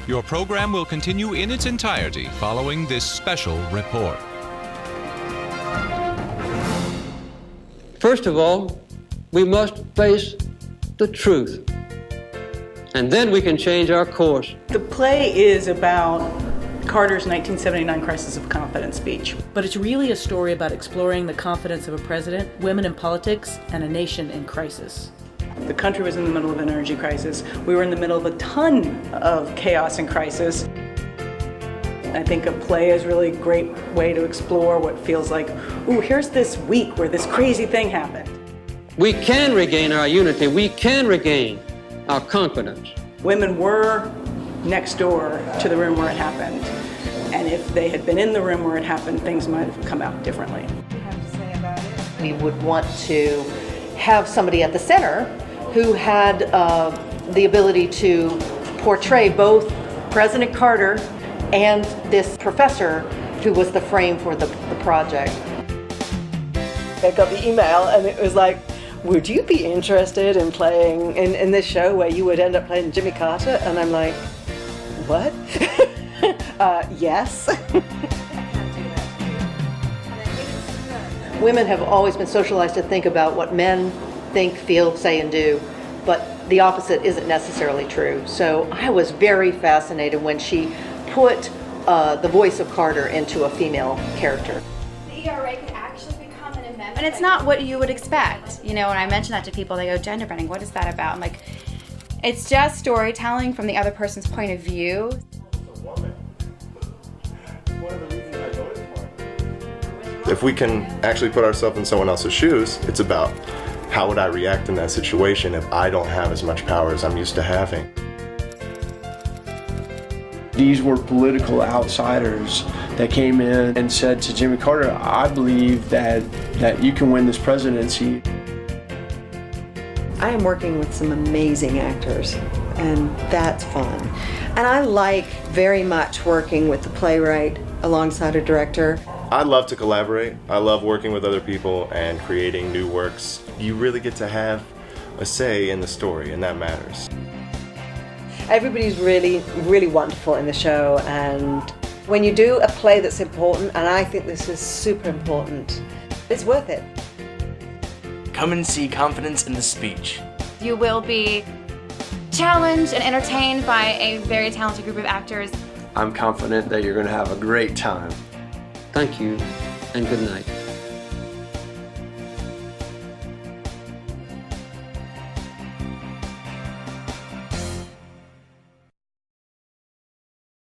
Your program will continue in its entirety following this special report. First of all, we must face the truth, and then we can change our course. The play is about Carter's 1979 crisis of confidence speech. But it's really a story about exploring the confidence of a president, women in politics, and a nation in crisis. The country was in the middle of an energy crisis. We were in the middle of a ton of chaos and crisis. I think a play is really a great way to explore what feels like, ooh, here's this week where this crazy thing happened. We can regain our unity. We can regain our confidence. Women were next door to the room where it happened. And if they had been in the room where it happened, things might have come out differently. What do you have to say about it? We would want to have somebody at the center who had the ability to portray both President Carter and this professor who was the frame for the project. I got the email and it was like, would you be interested in playing in this show where you would end up playing Jimmy Carter? And I'm like, what? Yes. Women have always been socialized to think about what men think, feel, say, and do, but the opposite isn't necessarily true. So I was very fascinated when she put the voice of Carter into a female character. The ERA could actually become an amendment. And it's not what you would expect. You know, when I mention that to people, they go, gender bending, what is that about? I'm like, it's just storytelling from the other person's point of view. If we can actually put ourselves in someone else's shoes, it's about how would I react in that situation if I don't have as much power as I'm used to having. These were political outsiders that came in and said to Jimmy Carter, I believe that you can win this presidency. I am working with some amazing actors, and that's fun. And I like very much working with the playwright alongside a director. I love to collaborate. I love working with other people and creating new works. You really get to have a say in the story, and that matters. Everybody's really, really wonderful in the show, and when you do a play that's important, and I think this is super important, it's worth it. Come and see Confidence in the Speech. You will be challenged and entertained by a very talented group of actors. I'm confident that you're going to have a great time. Thank you, and good night.